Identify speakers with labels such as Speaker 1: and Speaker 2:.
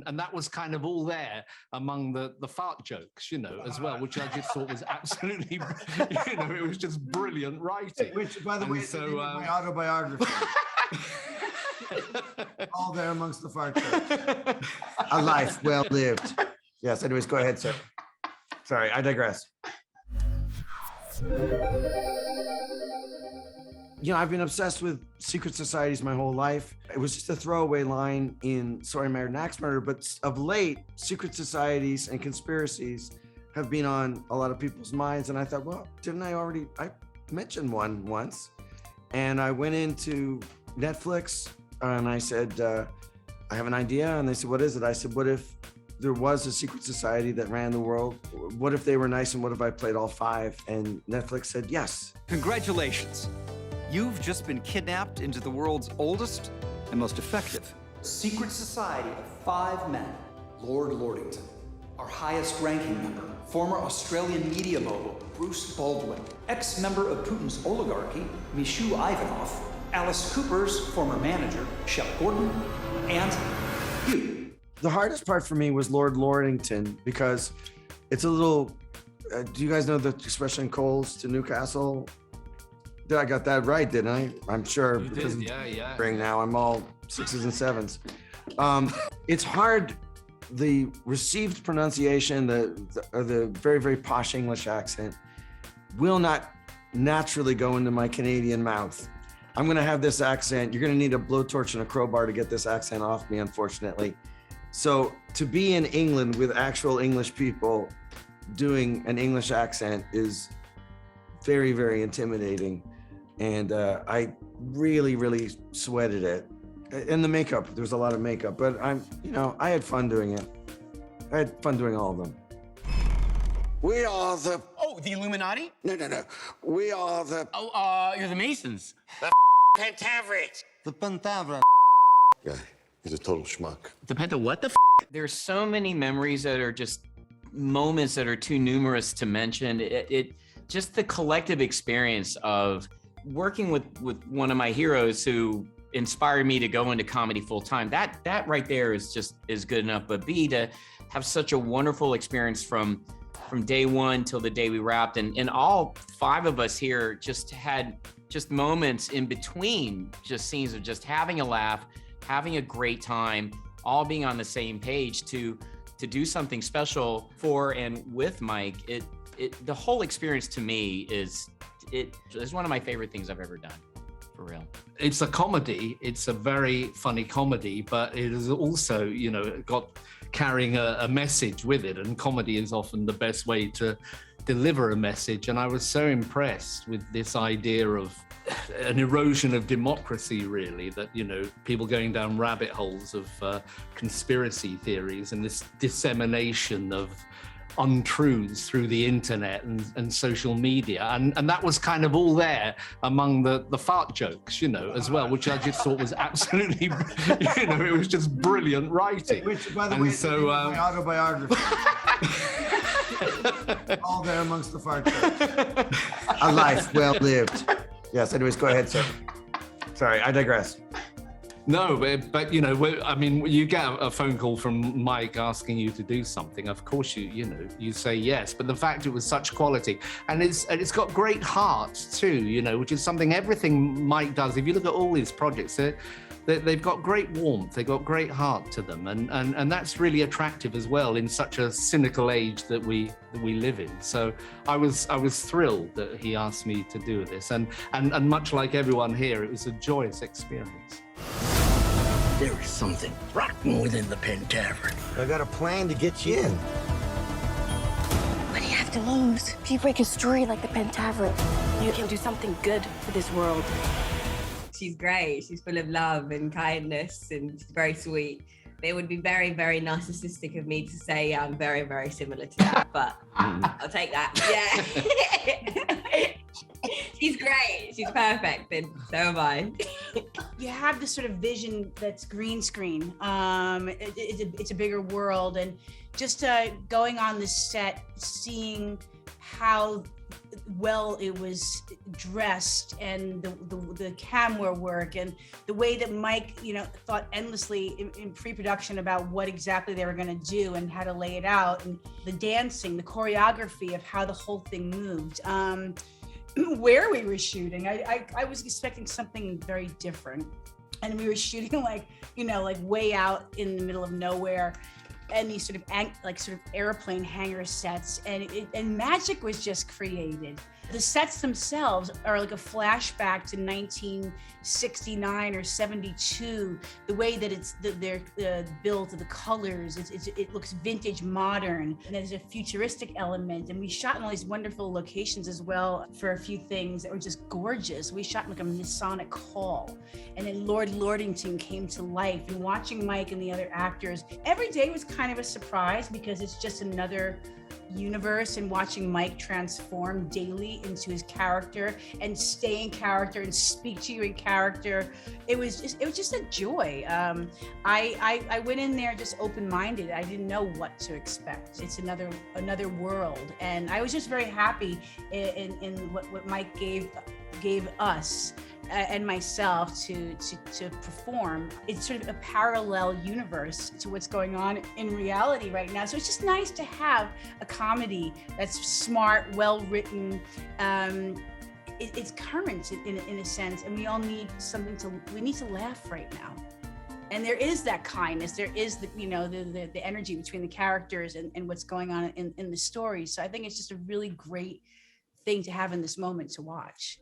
Speaker 1: and that was kind of all there among the fart jokes, as well, which I just thought was absolutely, it was just brilliant writing.
Speaker 2: Which, by the way, is my autobiography. All there amongst the fart jokes. A life well lived. Yes, anyways, go ahead, sir. Sorry, I digress. I've been obsessed with secret societies my whole life. It was just a throwaway line in Sorry I Married an Axe Murderer, but of late, secret societies and conspiracies have been on a lot of people's minds. And I thought, well, didn't I mentioned one once. And I went into Netflix and I said, I have an idea. And they said, what is it? I said, what if there was a secret society that ran the world? What if they were nice? And what if I played all 5? And Netflix said, yes.
Speaker 3: Congratulations. You've just been kidnapped into the world's oldest and most effective secret society of 5 men. Lord Lordington, our highest ranking member, former Australian media mogul Bruce Baldwin, ex-member of Putin's oligarchy, Mishu Ivanov, Alice Cooper's former manager, Shep Gordon, and you.
Speaker 2: The hardest part for me was Lord Lordington because it's a little, do you guys know the expression Coles to Newcastle? I got that right, didn't I? I'm sure.
Speaker 1: You
Speaker 2: because
Speaker 1: did, yeah.
Speaker 2: Now I'm all 6s and 7s. It's hard. The received pronunciation, the very, very posh English accent will not naturally go into my Canadian mouth. I'm going to have this accent. You're going to need a blowtorch and a crowbar to get this accent off me, unfortunately. So to be in England with actual English people doing an English accent is very, very intimidating. And I really, really sweated it. And the makeup, there was a lot of makeup, but I had fun doing it. I had fun doing all of them.
Speaker 4: We are the...
Speaker 5: Oh, the Illuminati?
Speaker 4: No. We are the...
Speaker 5: Oh, you're the Masons.
Speaker 4: The Pentaverate.
Speaker 3: The Pentaverate.
Speaker 4: Guy, he's a total schmuck.
Speaker 5: The Penta what the
Speaker 6: There's so many memories that are just moments that are too numerous to mention. It just the collective experience of working with one of my heroes who inspired me to go into comedy full time. That right there is good enough. But B, to have such a wonderful experience from day one till the day we wrapped, and all 5 of us here just had just moments in between, just scenes of just having a laugh, having a great time, all being on the same page to do something special for and with Mike. The whole experience to me is one of my favorite things I've ever done, for real.
Speaker 1: It's a comedy. It's a very funny comedy, but it is also, got carrying a message with it. And comedy is often the best way to deliver a message. And I was so impressed with this idea of an erosion of democracy, really, that, people going down rabbit holes of conspiracy theories and this dissemination of untruths through the internet and social media, and that was kind of all there among the fart jokes, as well, which I just thought was absolutely, it was just brilliant writing.
Speaker 2: Which, by the way, is my autobiography. All there amongst the fart jokes. A life well lived. Yes. Anyways, go ahead, sir. Sorry, I digress.
Speaker 1: No, but you get a phone call from Mike asking you to do something. Of course, you say yes. But the fact it was such quality, and it's got great heart too, which is something everything Mike does. If you look at all his projects, they've got great warmth. They've got great heart to them, and that's really attractive as well in such a cynical age that we live in. So I was thrilled that he asked me to do this, and much like everyone here, it was a joyous experience.
Speaker 7: There is something rotten within the Pentaverate.
Speaker 2: I got a plan to get you in.
Speaker 8: What do you have to lose? If you break a story like the Pentaverate, you can do something good for this world.
Speaker 9: She's great. She's full of love and kindness, and she's very sweet. It would be very, very narcissistic of me to say I'm very, very similar to that, but I'll take that. Yeah. She's great. She's perfect, and so am I.
Speaker 10: You have this sort of vision that's green screen. It's a bigger world, and just going on the set, seeing how well it was dressed, and the camera work, and the way that Mike, thought endlessly in pre-production about what exactly they were going to do and how to lay it out, and the dancing, the choreography of how the whole thing moved. Where we were shooting, I was expecting something very different, and we were shooting like way out in the middle of nowhere, and these sort of airplane hangar sets, and magic was just created. The sets themselves are like a flashback to 1969 or 72. The way that they're built, the colors, it looks vintage, modern, and there's a futuristic element. And we shot in all these wonderful locations as well for a few things that were just gorgeous. We shot in like a Masonic hall, and then Lord Lordington came to life. And watching Mike and the other actors, every day was kind of a surprise because it's just another universe, and watching Mike transform daily into his character and stay in character and speak to you in character. It was just a joy. I went in there just open-minded. I didn't know what to expect. It's another world, and I was just very happy in what Mike gave us and myself to perform. It's sort of a parallel universe to what's going on in reality right now. So it's just nice to have a comedy that's smart, well written. It's current in a sense, and we all need we need to laugh right now. And there is that kindness. There is the energy between the characters and what's going on in the story. So I think it's just a really great thing to have in this moment to watch.